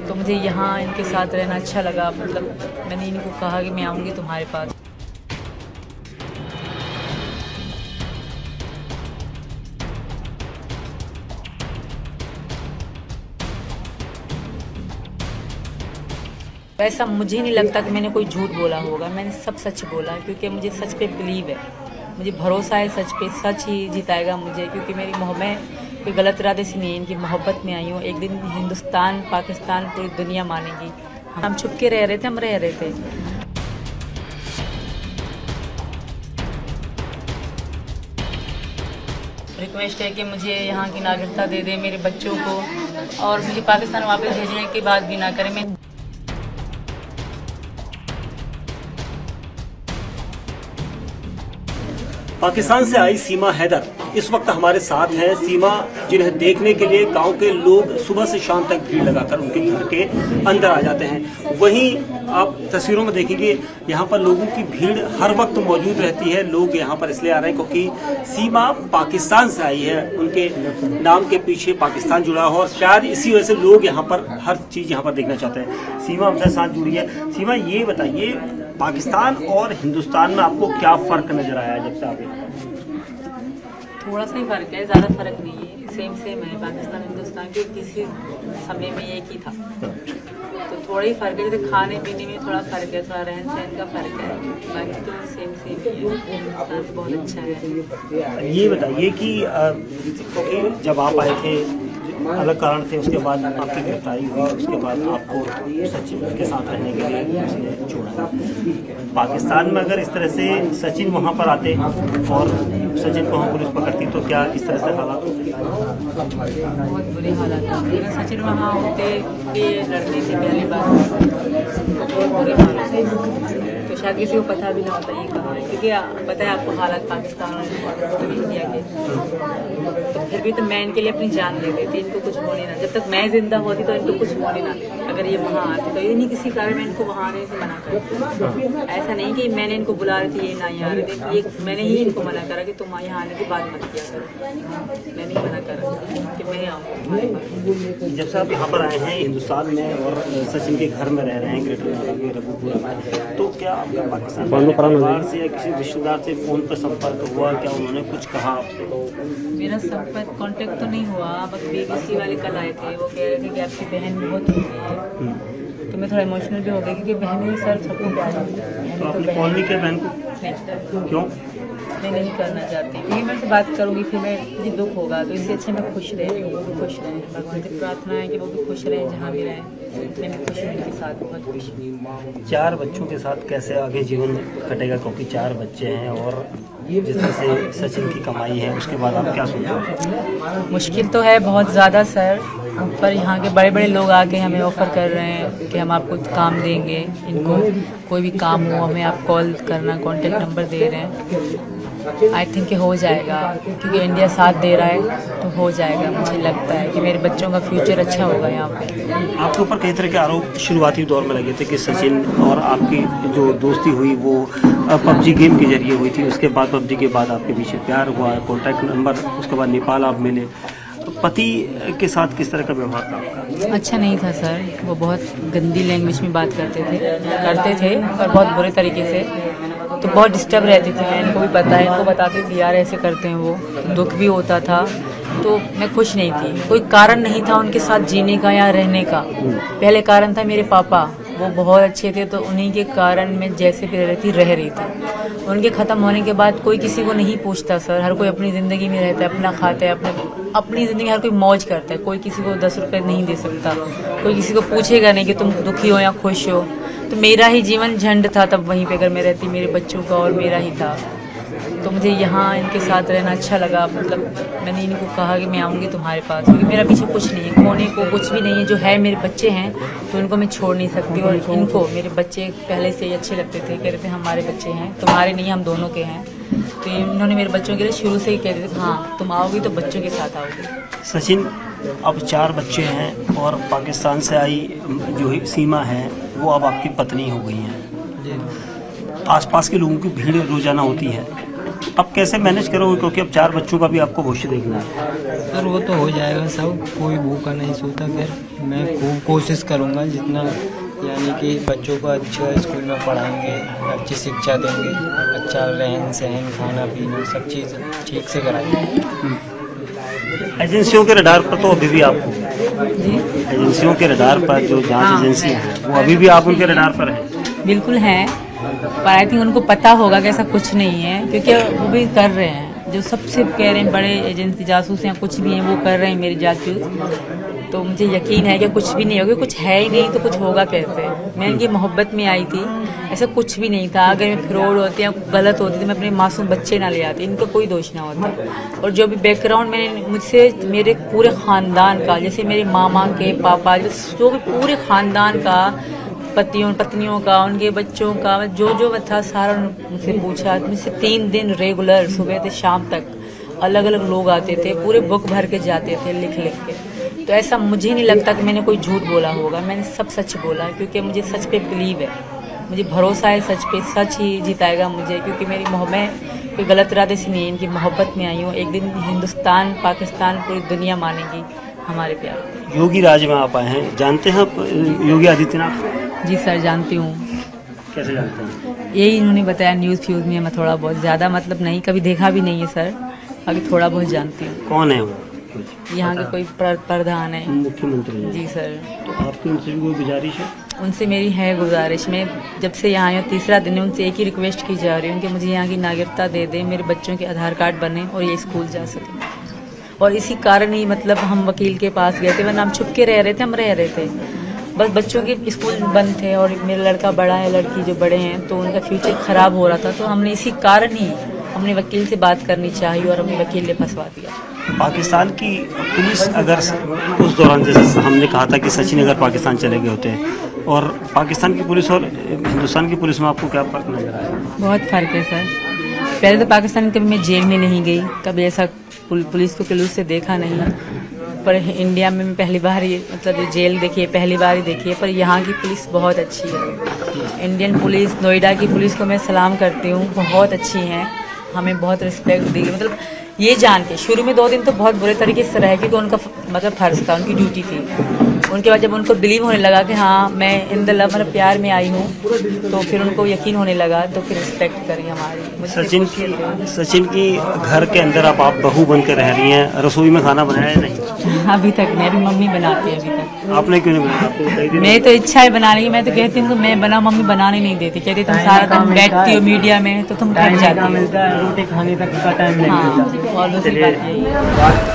तो मुझे यहाँ इनके साथ रहना अच्छा लगा। मतलब मैंने इनको कहा कि मैं आऊँगी तुम्हारे पास। वैसा मुझे नहीं लगता कि मैंने कोई झूठ बोला होगा, मैंने सब सच बोला, क्योंकि मुझे सच पे बिलीव है, मुझे भरोसा है सच पे। सच ही जिताएगा मुझे, क्योंकि मेरी मैं कोई गलत इरादे से नहीं, इनकी मोहब्बत में आई हूँ। एक दिन हिंदुस्तान, पाकिस्तान, पूरी दुनिया मानेगी। हम छुप के रह रहे थे, हम रह रहे थे। रिक्वेस्ट है कि मुझे यहाँ की नागरिकता दे दे मेरे बच्चों को, और मुझे पाकिस्तान वापस भेजने की बात भी ना करें। मैं पाकिस्तान से आई सीमा हैदर इस वक्त हमारे साथ हैं। सीमा, जिन्हें देखने के लिए गांव के लोग सुबह से शाम तक भीड़ लगाकर उनके घर के अंदर आ जाते हैं। वहीं आप तस्वीरों में देखेंगे यहाँ पर लोगों की भीड़ हर वक्त मौजूद रहती है। लोग यहाँ पर इसलिए आ रहे हैं क्योंकि सीमा पाकिस्तान से आई है, उनके नाम के पीछे पाकिस्तान जुड़ा हो, और शायद इसी वजह से लोग यहाँ पर हर चीज़ यहाँ पर देखना चाहते हैं। सीमा हमसे साथ जुड़ी है। सीमा, ये बताइए, पाकिस्तान और हिंदुस्तान में आपको क्या फ़र्क नज़र आया जब से आप? थोड़ा सा ही फर्क है, ज़्यादा फर्क नहीं है, सेम है। पाकिस्तान हिंदुस्तान के किसी समय में एक ही था, तो थोड़ा ही फर्क है। जैसे खाने पीने में थोड़ा फर्क है, थोड़ा रहन सहन का फर्क है, बाकी तो सेम ही है। हिंदुस्तान तो बहुत अच्छा है। ये बताइए कि जब आप आए थे अलग कारण थे, उसके बाद आपकी गिरफ्तारी हुई, उसके बाद आपको सचिन के साथ रहने के लिए उसने छोड़ा। पाकिस्तान में अगर इस तरह से सचिन वहाँ पर आते और सचिन को वहाँ पुलिस पकड़ती तो क्या इस तरह से हालात होते? बहुत बुरे हालात होते। अगर सचिन वहाँ होते कि लड़ने से पहले बात, बहुत बुरे हालात है। तो शायद किसी को पता भी ना होता ये कहाँ है, क्योंकि पता है आपको हालात पाकिस्तान और इंडिया के। तो फिर भी तो मैं इनके लिए अपनी जान दे देती, इनको कुछ होने ना। जब तक मैं जिंदा होती तो इनको कुछ होने ना। अगर ये वहाँ आते तो ये नहीं, किसी कारण मैं इनको वहाँ आने से मना करती। ऐसा नहीं कि मैंने इनको बुला रही थी, ये ना यहाँ रहे थे, ये मैंने ही इनको मना करा कि तुम यहाँ आने की बात मत किया करो। मैंने ही मना करा कि मैं आऊँ। जब से आप यहाँ पर आए हैं हिंदुस्तान में और सचिन के घर में रह रहे हैं ग्रेटर रघुपुरा में, तो क्या आपका पाकिस्तान परिवार से या किसी रिश्तेदार से फ़ोन पर संपर्क हुआ? क्या उन्होंने कुछ कहा आपसे? मेरा संपर्क कांटेक्ट तो नहीं हुआ, बस BBC वाले कल आए थे, वो कह रहे थे कि आपकी बहन बहुत हो गई है। तो मैं थोड़ा इमोशनल भी हो गई, क्योंकि बहन सर सबको प्यार है। तो आपने कॉल नहीं किया बहन को? क्यों? मैं नहीं करना चाहती, क्योंकि मैं उनसे बात करूँगी फिर मुझे दुख होगा। तो इससे अच्छा मैं खुश रह रही हूँ, वो भी खुश रहें। भगवान से प्रार्थना है कि वो भी खुश रहें, जहाँ भी रहें। मैं भी खुश हूँ, उनके साथ बहुत खुश हूँ। 4 बच्चों के साथ कैसे आगे जीवन कटेगा, क्योंकि 4 बच्चे हैं और जिस तरह से सचिन की कमाई है, उसके बाद आप क्या सोचो? मुश्किल तो है बहुत ज़्यादा सर, पर यहाँ के बड़े बड़े लोग आके हमें ऑफ़र कर रहे हैं कि हम आपको काम देंगे। इनको कोई भी काम हो हमें आप कॉल करना, कॉन्टेक्ट नंबर दे रहे हैं। आई थिंक कि हो जाएगा, क्योंकि इंडिया साथ दे रहा है तो हो जाएगा। मुझे लगता है कि मेरे बच्चों का फ्यूचर अच्छा होगा यहाँ पे। आपके ऊपर कई तरह के आरोप शुरुआती दौर में लगे थे कि सचिन और आपकी जो दोस्ती हुई वो PUBG गेम के जरिए हुई थी, उसके बाद PUBG के बाद आपके पीछे प्यार हुआ, कॉन्टैक्ट नंबर, उसके बाद नेपाल आप मिले। तो पति के साथ किस तरह का व्यवहार था आपका? अच्छा नहीं था सर, वो बहुत गंदी लैंग्वेज में बात करते थे और बहुत बुरे तरीके से। तो बहुत डिस्टर्ब रहती थी मैं, इनको भी पता है, इनको बताती थी यार ऐसे करते हैं वो, दुख भी होता था। तो मैं खुश नहीं थी, कोई कारण नहीं था उनके साथ जीने का या रहने का। पहले कारण था मेरे पापा, वो बहुत अच्छे थे, तो उन्हीं के कारण मैं जैसे भी रह रही थी। उनके ख़त्म होने के बाद कोई किसी को नहीं पूछता सर, हर कोई अपनी ज़िंदगी में रहता है, अपना खाता है, अपनी ज़िंदगी हर कोई मौज करता है। कोई किसी को 10 रुपये नहीं दे सकता, कोई किसी को पूछेगा नहीं कि तुम दुखी हो या खुश हो। तो मेरा ही जीवन झंड था तब वहीं पे, अगर मैं रहती मेरे बच्चों का और मेरा ही था। तो मुझे यहाँ इनके साथ रहना अच्छा लगा। मतलब मैंने इनको कहा कि मैं आऊँगी तुम्हारे पास, क्योंकि मेरा पीछे कुछ नहीं है, खोने को कुछ भी नहीं है। जो है मेरे बच्चे हैं, तो इनको मैं छोड़ नहीं सकती। और इनको मेरे बच्चे पहले से ही अच्छे लगते थे, कह रहे थे हमारे बच्चे हैं, तुम्हारे नहीं, हम दोनों के हैं। तो इन्होंने मेरे बच्चों के लिए शुरू से ही कह रहे थे हाँ तुम आओगी तो बच्चों के साथ आओगी। सचिन, अब 4 बच्चे हैं और पाकिस्तान से आई जो सीमा है वो अब आपकी पत्नी हो गई हैं। आसपास के लोगों की भीड़ रोजाना होती है, अब कैसे मैनेज करोगे, क्योंकि अब 4 बच्चों का भी आपको भविष्य देखना है? सर वो तो हो जाएगा सब, कोई भूखा नहीं सोता। फिर मैं खूब कोशिश करूँगा जितना, यानी कि बच्चों को अच्छा स्कूल में पढ़ाएंगे, अच्छी शिक्षा देंगे, अच्छा रहन सहन खाना पीना सब चीज़ ठीक से कराएंगे। एजेंसियों के रडार पर तो अभी भी आपको, एजेंसियों के रडार पर जो जांच एजेंसी है वो अभी भी आप उनके रडार पर हैं? बिल्कुल हैं, पर आई थिंक उनको पता होगा कि ऐसा कुछ नहीं है, क्योंकि वो भी कर रहे हैं। जो सबसे कह रहे हैं बड़े एजेंसी जासूस या कुछ भी हैं वो कर रहे हैं मेरी जासूस, तो मुझे यकीन है कि कुछ भी नहीं होगा। कुछ है ही नहीं तो कुछ होगा कैसे। मैं इनकी मोहब्बत में आई थी, ऐसा कुछ भी नहीं था। अगर मैं फ्रॉड होती या गलत होती तो मैं अपने मासूम बच्चे ना ले आती, इनका कोई दोष ना होता। और जो भी बैकग्राउंड मैंने मुझसे मेरे पूरे ख़ानदान का, जैसे मेरे मामा के पापा, जो भी पूरे ख़ानदान का, पत्नियों का, उनके बच्चों का, जो था सारा मुझसे पूछा। मुझसे 3 दिन रेगुलर सुबह से शाम तक अलग अलग लोग आते थे, पूरे बुक भर के जाते थे लिख के। तो ऐसा मुझे नहीं लगता कि मैंने कोई झूठ बोला होगा, मैंने सब सच बोला, क्योंकि मुझे सच पे बिलीव है, मुझे भरोसा है सच पे। सच ही जिताएगा मुझे, क्योंकि मेरी मोहब्बत कोई गलत इरादे से नहीं है, इनकी मोहब्बत में आई हूँ। एक दिन हिंदुस्तान, पाकिस्तान, पूरी दुनिया मानेगी हमारे प्यार। योगी राज में आप आए हैं, जानते हैं आप योगी आदित्यनाथ? जी सर, जानती हूँ। कैसे जानते हैं? यही इन्होंने बताया न्यूज़ फ्यूज़ में। मैं थोड़ा बहुत, ज़्यादा मतलब नहीं, कभी देखा भी नहीं है सर, अभी थोड़ा बहुत जानती हूँ। कौन है वो? यहाँ के कोई प्रधान है, मुख्यमंत्री? जी सर। तो आपकी उनसे भी कोई गुजारिश है? उनसे मेरी है गुजारिश। मैं जब से यहाँ आई हूँ, तीसरा दिन है, उनसे एक ही रिक्वेस्ट की जा रही हूँ कि मुझे यहाँ की नागरिकता दे दें, मेरे बच्चों के आधार कार्ड बने और ये स्कूल जा सकें। और इसी कारण ही मतलब हम वकील के पास गए थे, वरना हम छुप के रह रहे थे, हम रह रहे थे। बस बच्चों के स्कूल बंद थे और मेरा लड़का बड़ा है, लड़की जो बड़े हैं, तो उनका फ्यूचर ख़राब हो रहा था। तो हमने इसी कारण ही हमने वकील से बात करनी चाहिए और हमने वकील ने फंसवा दिया। पाकिस्तान की पुलिस, अगर उस दौरान जैसे हमने कहा था कि सचिन अगर पाकिस्तान चले गए होते, और पाकिस्तान की पुलिस और हिंदुस्तान की पुलिस में आपको क्या फ़र्क नजर आया? बहुत फ़र्क है सर। पहले तो पाकिस्तान कभी मैं जेल में नहीं गई, कभी ऐसा पुलिस को जुलूस से देखा नहीं, पर इंडिया में मैं पहली बार ये मतलब जेल देखी है, पहली बार ही देखी है। पर यहाँ की पुलिस बहुत अच्छी है। इंडियन पुलिस, नोएडा की पुलिस को मैं सलाम करती हूँ, बहुत अच्छी हैं, हमें बहुत रिस्पेक्ट दी। मतलब ये जान के शुरू में 2 दिन तो बहुत बुरे तरीके से रहे, क्योंकि उनका मतलब फर्ज था, उनकी ड्यूटी थी। उनके बाद जब उनको बिलीव होने लगा कि हाँ मैं इन द लव, मतलब प्यार में आई हूँ, तो फिर उनको यकीन होने लगा, तो फिर रिस्पेक्ट करी हमारी। सचिन की घर के अंदर आप बहू बन कर रह रही हैं, रसोई में खाना बनाया नहीं? अभी तक नहीं, अभी मम्मी बनाती है। अभी तक आपने क्यों नहीं बनाया? मेरी तो इच्छा है बनाने की, मैं तो कहती हूँ मैं बना, मम्मी बनाने नहीं देती, कहती तुम सारा दिन बैठती हो मीडिया में तो तुम थक जाती हो, रोटी खाने तक का टाइम नहीं मिलता। और दूसरी बात यही है।